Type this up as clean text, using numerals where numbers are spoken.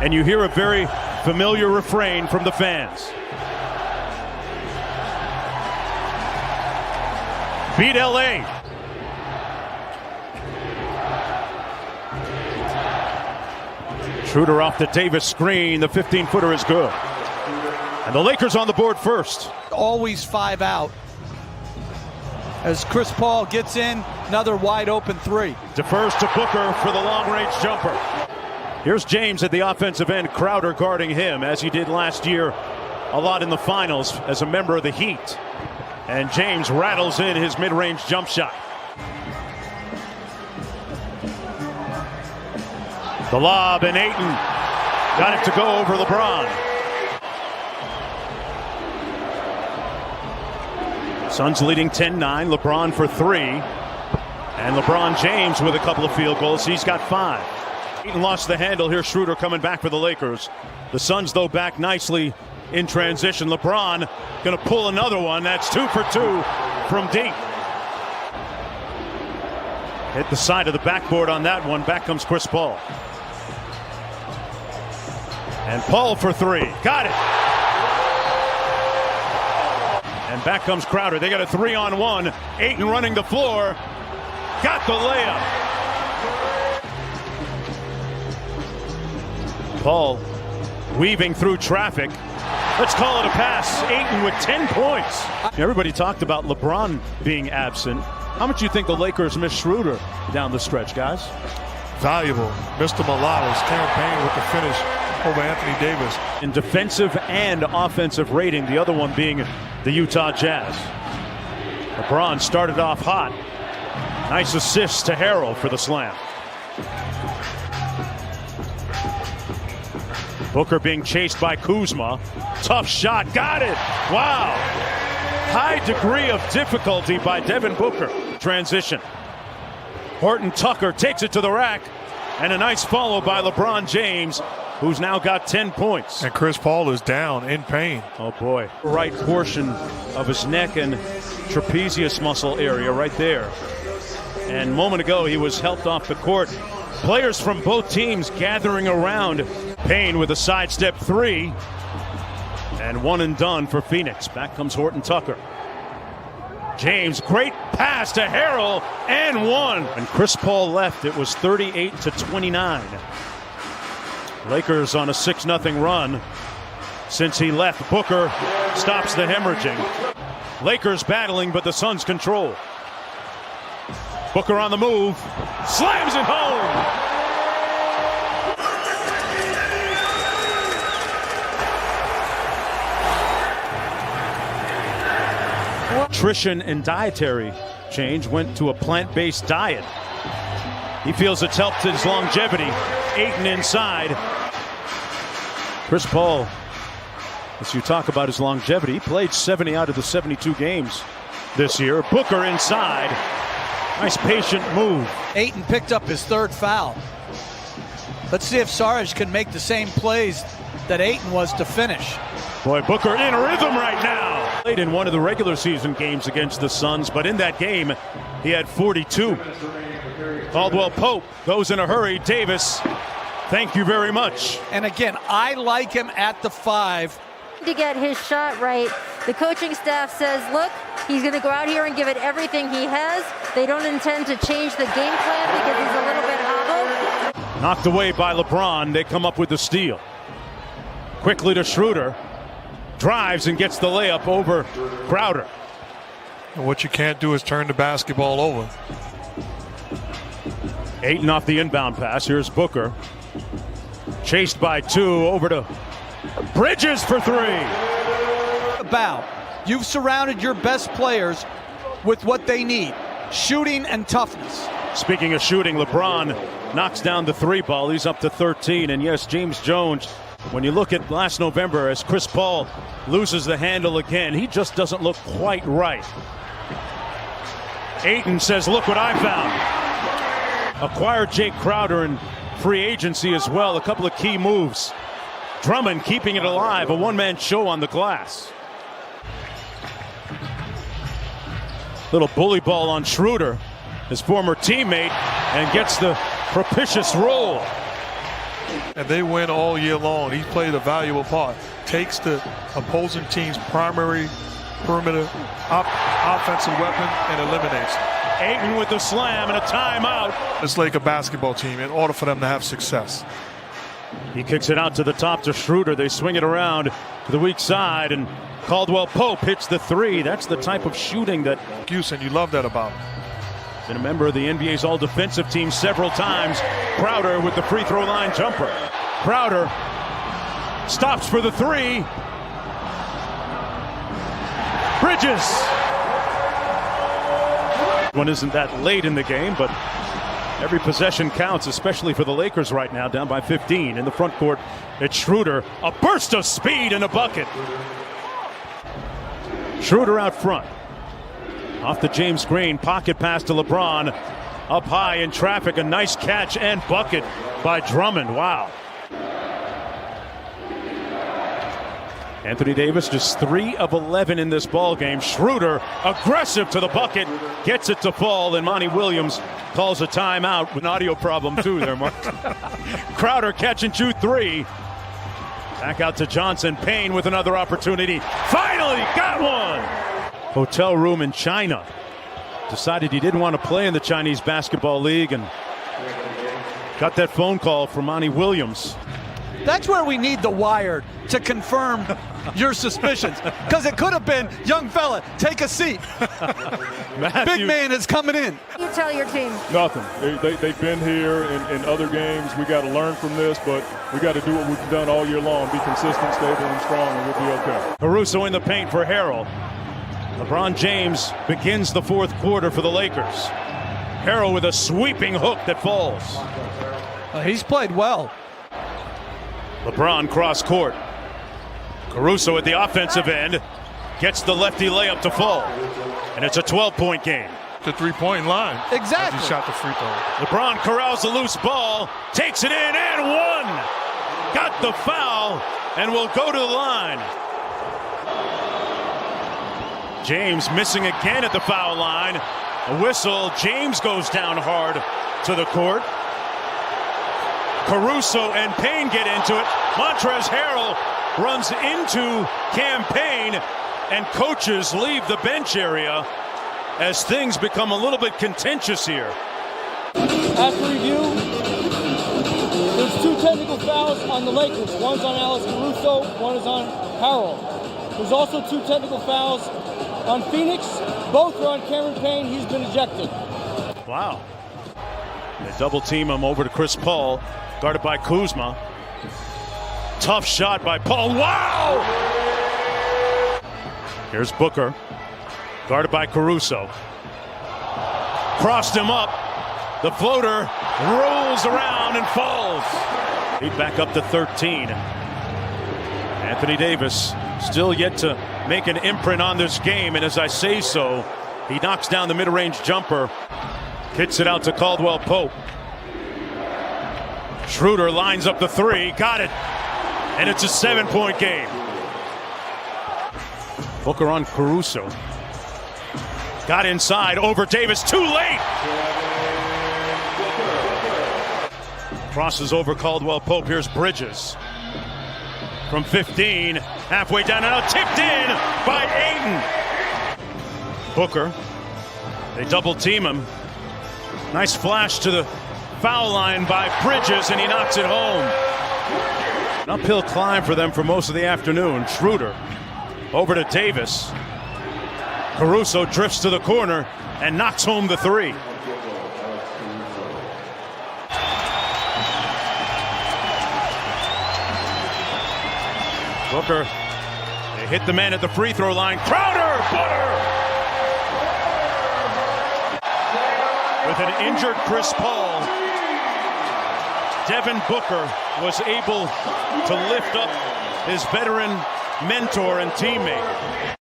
And you hear a very familiar refrain from the fans. Beat LA. Schroeder off the Davis screen. The 15-footer is good. And the Lakers on the board first. Always 5 out. As Chris Paul gets in, another wide open 3. Defers to Booker for the long-range jumper. Here's James at the offensive end. Crowder guarding him, as he did last year a lot in the finals as a member of the Heat. And James rattles in his mid-range jump shot. The lob, and Ayton got it to go over LeBron. Suns leading 10-9. LeBron for 3. And LeBron James with a couple of field goals. He's got 5. Ayton lost the handle. Here's Schroeder coming back for the Lakers. The Suns, though, back nicely in transition. LeBron going to pull another one. That's 2 for 2 from deep. Hit the side of the backboard on that one. Back comes Chris Paul. And Paul for 3. Got it. And back comes Crowder. They got a 3-on-1. Ayton running the floor. Got the layup. Paul weaving through traffic. Let's call it a pass. Ayton with 10 points. Everybody talked about LeBron being absent. How much do you think the Lakers miss Schroeder down the stretch, guys? Valuable. Missed him a lot. His campaign with the finish over Anthony Davis. In defensive and offensive rating, the other one being the Utah Jazz. LeBron started off hot. Nice assist to Harrell for the slam. Booker being chased by Kuzma. Tough shot. Got it. Wow. High degree of difficulty by Devin Booker. Transition. Horton Tucker takes it to the rack. And a nice follow by LeBron James, who's now got 10 points. And Chris Paul is down in pain. Oh, boy. Right portion of his neck and trapezius muscle area right there. And a moment ago, he was helped off the court. Players from both teams gathering around. Payne with a sidestep 3. And one and done for Phoenix. Back comes Horton Tucker. James, great pass to Harrell, and 1. And Chris Paul left. It was 38-29. Lakers on a 6-0 run since he left. Booker stops the hemorrhaging. Lakers battling, but the Suns control. Booker on the move, slams it home. Nutrition and dietary change, went to a plant-based diet. He feels it's helped his longevity. Ayton inside. Chris Paul, as you talk about his longevity, he played 70 out of the 72 games this year. Booker inside. Nice patient move. Ayton picked up his 3rd foul. Let's see if Sarge can make the same plays that Ayton was to finish. Boy, Booker in rhythm right now. Played in one of the regular season games against the Suns, but in that game, he had 42. Caldwell Pope goes in a hurry. Davis, thank you very much. And again, I like him at the 5. To get his shot right, the coaching staff says, look, he's going to go out here and give it everything he has. They don't intend to change the game plan because he's a little bit hobbled. Knocked away by LeBron. They come up with the steal. Quickly to Schroeder. Drives and gets the layup over Crowder. And what you can't do is turn the basketball over. Ayton off the inbound pass. Here's Booker. Chased by 2. Over to Bridges for 3. About you've surrounded your best players with what they need, shooting and toughness. Speaking of shooting, LeBron knocks down the 3 ball. He's up to 13. And yes, James Jones, when you look at last November as Chris Paul loses the handle again, he just doesn't look quite right. Ayton says, look what I found. Acquired Jake Crowder in free agency as well. A couple of key moves. Drummond keeping it alive. A one-man show on the glass. Little bully ball on Schroeder, his former teammate, and gets the propitious roll. And they win all year long. He played a valuable part. Takes the opposing team's primary perimeter offensive weapon and eliminates it. Ayton with the slam and a timeout. This Laker basketball team, in order for them to have success. He kicks it out to the top to Schroeder. They swing it around to the weak side, and Caldwell Pope hits the three. That's the type of shooting that Houston, you love that about him. been a member of the NBA's all-defensive team several times. Crowder with the free throw line jumper. Crowder stops for the three. Bridges. One isn't that late in the game, but every possession counts, especially for the Lakers right now, down by 15. In the front court, it's Schroeder. A burst of speed and a bucket. Schroeder out front. Off the James Green, pocket pass to LeBron. Up high in traffic, a nice catch and bucket by Drummond. Wow. Anthony Davis just 3 of 11 in this ball game. Schroeder aggressive to the bucket, gets it to fall, and Monty Williams calls a timeout with an audio problem too there, Mark. Crowder catch and shoot 3. Back out to Johnson. Payne with another opportunity. Finally got one. Hotel room in China. Decided he didn't want to play in the Chinese Basketball League and got that phone call from Monty Williams. That's where we need the Wired to confirm your suspicions. Because it could have been, young fella, take a seat. Big man is coming in. You tell your team. Nothing. They've been here in other games. We got to learn from this, but we got to do what we've done all year long. Be consistent, stable, and strong, and we'll be okay. Caruso in the paint for Harrell. LeBron James begins the fourth quarter for the Lakers. Harrell with a sweeping hook that falls. He's played well. LeBron cross court. Caruso at the offensive end gets the lefty layup to fall. And it's a 12-point game. The three-point line. Exactly. As he shot the free throw. LeBron corrals the loose ball, takes it in and one. Got the foul and will go to the line. James missing again at the foul line. A whistle. James goes down hard to the court. Caruso and Payne get into it. Montrezl Harrell runs into Payne, and coaches leave the bench area as things become a little bit contentious here. After review, there's 2 technical fouls on the Lakers. One's on Alex Caruso, one is on Harrell. There's also 2 technical fouls on Phoenix. Both are on Cameron Payne. He's been ejected. Wow. They double team him over to Chris Paul, guarded by Kuzma. Tough shot by Paul. Wow! Here's Booker, guarded by Caruso. Crossed him up. The floater rolls around and falls. He's back up to 13. Anthony Davis still yet to make an imprint on this game, and as I say so, he knocks down the mid-range jumper. Hits it out to Caldwell Pope. Schroeder lines up the 3, got it, and it's a 7-point game. Booker on Caruso. Got inside, over Davis, too late! Crosses over Caldwell Pope, here's Bridges. From 15, halfway down, and now tipped in by Ayton. Booker, they double team him. Nice flash to the foul line by Bridges, and he knocks it home. An uphill climb for them for most of the afternoon. Schroeder over to Davis. Caruso drifts to the corner and knocks home the 3. Booker, they hit the man at the free throw line. Crowder, butter! With an injured Chris Paul, Devin Booker was able to lift up his veteran mentor and teammate.